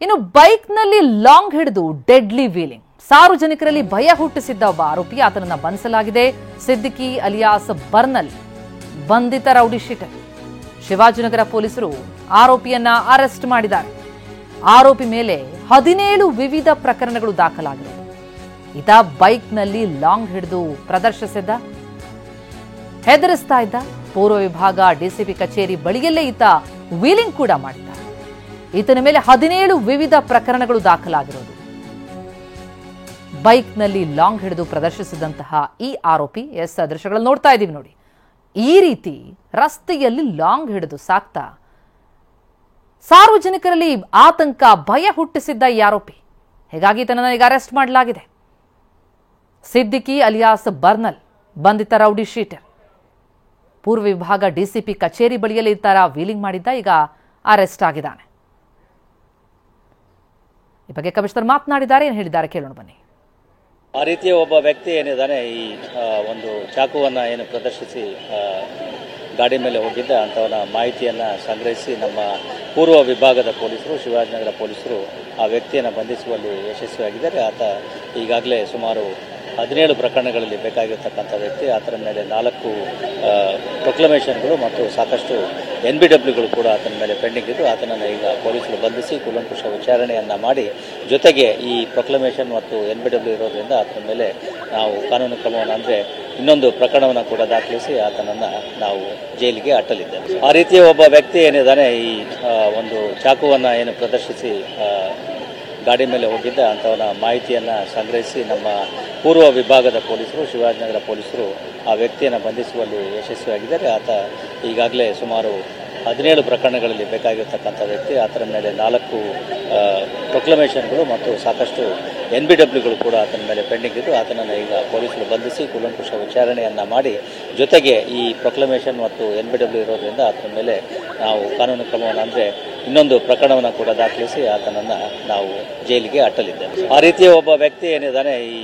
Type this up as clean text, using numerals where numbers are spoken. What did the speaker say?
ಇನ್ನು ಬೈಕ್ನಲ್ಲಿ ಲಾಂಗ್ ಹಿಡಿದು ಡೆಡ್ಲಿ ವೀಲಿಂಗ್ ಸಾರ್ವಜನಿಕರಲ್ಲಿ ಭಯ ಹುಟ್ಟಿಸಿದ್ದ ಒಬ್ಬ ಆರೋಪಿ ಆತನನ್ನ ಬಂಧಿಸಲಾಗಿದೆ. ಸಿದ್ದಿಕಿ ಅಲಿಯಾಸ್ ಬರ್ನಲ್ ಬಂಧಿತ ರೌಡಿ ಶೀಟರ್. ಶಿವಾಜಿನಗರ ಪೊಲೀಸರು ಆರೋಪಿಯನ್ನ ಅರೆಸ್ಟ್ ಮಾಡಿದ್ದಾರೆ. ಆರೋಪಿ ಮೇಲೆ 17 ವಿವಿಧ ಪ್ರಕರಣಗಳು ದಾಖಲಾಗಿವೆ. ಈತ ಬೈಕ್ನಲ್ಲಿ ಲಾಂಗ್ ಹಿಡಿದು ಪ್ರದರ್ಶಿಸಿದ್ದ, ಹೆದರಿಸ್ತಾ ಇದ್ದ. ಪೂರ್ವ ವಿಭಾಗ ಡಿಸಿಪಿ ಕಚೇರಿ ಬಳಿಯಲ್ಲೇ ಈತ ವೀಲಿಂಗ್ ಕೂಡ ಮಾಡಿದ್ದ. ಈತನ ಮೇಲೆ 17 ವಿವಿಧ ಪ್ರಕರಣಗಳು ದಾಖಲಾಗಿರೋದು. ಬೈಕ್ನಲ್ಲಿ ಲಾಂಗ್ ಹಿಡಿದು ಪ್ರದರ್ಶಿಸಿದಂತಹ ಈ ಆರೋಪಿ ದೃಶ್ಯಗಳನ್ನು ನೋಡ್ತಾ ಇದ್ದೀವಿ ನೋಡಿ. ಈ ರೀತಿ ರಸ್ತೆಯಲ್ಲಿ ಲಾಂಗ್ ಹಿಡಿದು ಸಾಕ್ತಾ ಸಾರ್ವಜನಿಕರಲ್ಲಿ ಆತಂಕ, ಭಯ ಹುಟ್ಟಿಸಿದ್ದ ಈ ಆರೋಪಿ. ಹೀಗಾಗಿ ಈತನನ್ನು ಈಗ ಅರೆಸ್ಟ್ ಮಾಡಲಾಗಿದೆ. ಸಿದ್ದಿಕಿ ಅಲಿಯಾಸ್ ಬರ್ನಲ್ ಬಂಧಿತ ರೌಡಿ ಶೀಟರ್. ಪೂರ್ವ ವಿಭಾಗ ಡಿಸಿಪಿ ಕಚೇರಿ ಬಳಿಯಲ್ಲಿ ಈ ತರ ವೀಲಿಂಗ್ ಮಾಡಿದ್ದ, ಈಗ ಅರೆಸ್ಟ್ ಆಗಿದ್ದಾನೆ. ಈ ಬಗ್ಗೆ ಕಮಿಷನರ್ ಮಾತನಾಡಿದ್ದಾರೆ, ಏನು ಹೇಳಿದ್ದಾರೆ ಕೇಳೋಣ ಬನ್ನಿ. ಆ ರೀತಿಯ ಒಬ್ಬ ವ್ಯಕ್ತಿ ಏನಿದ್ದಾನೆ, ಈ ಒಂದು ಚಾಕುವನ್ನು ಏನು ಪ್ರದರ್ಶಿಸಿ ಗಾಡಿ ಮೇಲೆ ಹೋಗಿದ್ದ ಅಂಥವನ ಮಾಹಿತಿಯನ್ನು ಸಂಗ್ರಹಿಸಿ ನಮ್ಮ ಪೂರ್ವ ವಿಭಾಗದ ಪೊಲೀಸರು, ಶಿವಾಜಿನಗರ ಪೊಲೀಸರು ಆ ವ್ಯಕ್ತಿಯನ್ನು ಬಂಧಿಸುವಲ್ಲಿ ಯಶಸ್ವಿಯಾಗಿದ್ದಾರೆ. ಆತ ಈಗಾಗಲೇ ಸುಮಾರು 17 ಪ್ರಕರಣಗಳಲ್ಲಿ ಬೇಕಾಗಿರ್ತಕ್ಕಂಥ ವ್ಯಕ್ತಿ. ಆತನ ಮೇಲೆ 4 ಪ್ರೊಕ್ಲಮೇಷನ್ಗಳು ಮತ್ತು ಸಾಕಷ್ಟು NBWಗಳು ಕೂಡ ಆತನ ಮೇಲೆ ಪೆಂಡಿಂಗ್ ಇದ್ದು, ಆತನನ್ನು ಈಗ ಪೊಲೀಸರು ಬಂಧಿಸಿ ಕೂಲಂಕುಷ ವಿಚಾರಣೆಯನ್ನು ಮಾಡಿ, ಜೊತೆಗೆ ಈ ಪ್ರೊಕ್ಲಮೇಷನ್ ಮತ್ತು NBW ಇರೋದ್ರಿಂದ ಆತನ ಮೇಲೆ ನಾವು ಕಾನೂನು ಕ್ರಮವನ್ನು ಅಂದರೆ ಇನ್ನೊಂದು ಪ್ರಕರಣವನ್ನು ಕೂಡ ದಾಖಲಿಸಿ ಆತನನ್ನು ನಾವು ಜೈಲಿಗೆ ಅಟ್ಟಲಿದ್ದೇವೆ. ಆ ರೀತಿಯ ಒಬ್ಬ ವ್ಯಕ್ತಿ ಏನಿದ್ದಾನೆ, ಈ ಒಂದು ಚಾಕುವನ್ನು ಏನು ಪ್ರದರ್ಶಿಸಿ ಗಾಡಿ ಮೇಲೆ ಹೋಗಿದ್ದ ಅಂಥವನ ಮಾಹಿತಿಯನ್ನು ಸಂಗ್ರಹಿಸಿ ನಮ್ಮ ಪೂರ್ವ ವಿಭಾಗದ ಪೊಲೀಸರು, ಶಿವಾಜಿನಗರ ಪೊಲೀಸರು ಆ ವ್ಯಕ್ತಿಯನ್ನು ಬಂಧಿಸುವಲ್ಲಿ ಯಶಸ್ವಿಯಾಗಿದ್ದಾರೆ. ಆತ ಈಗಾಗಲೇ ಸುಮಾರು 17 ಪ್ರಕರಣಗಳಲ್ಲಿ ಬೇಕಾಗಿರ್ತಕ್ಕಂಥ ವ್ಯಕ್ತಿ. ಆತನ ಮೇಲೆ 4 ಪ್ರೊಕ್ಲಮೇಷನ್ಗಳು ಮತ್ತು ಸಾಕಷ್ಟು NBWಗಳು ಕೂಡ ಆತನ ಮೇಲೆ ಪೆಂಡಿಂಗ್ ಇದ್ದು, ಆತನನ್ನು ಈಗ ಪೊಲೀಸರು ಬಂಧಿಸಿ ಕೂಲಂಕುಷ ವಿಚಾರಣೆಯನ್ನು ಮಾಡಿ, ಜೊತೆಗೆ ಈ ಪ್ರೊಕ್ಲಮೇಷನ್ ಮತ್ತು NBW ಇರೋದ್ರಿಂದ ಆತನ ಮೇಲೆ ನಾವು ಕಾನೂನು ಕ್ರಮವನ್ನು ಅಂದರೆ ಇನ್ನೊಂದು ಪ್ರಕರಣವನ್ನು ಕೂಡ ದಾಖಲಿಸಿ ಆತನನ್ನು ನಾವು ಜೈಲಿಗೆ ಅಟ್ಟಲಿದ್ದೇವೆ. ಆ ರೀತಿಯ ಒಬ್ಬ ವ್ಯಕ್ತಿ ಏನಿದ್ದಾನೆ, ಈ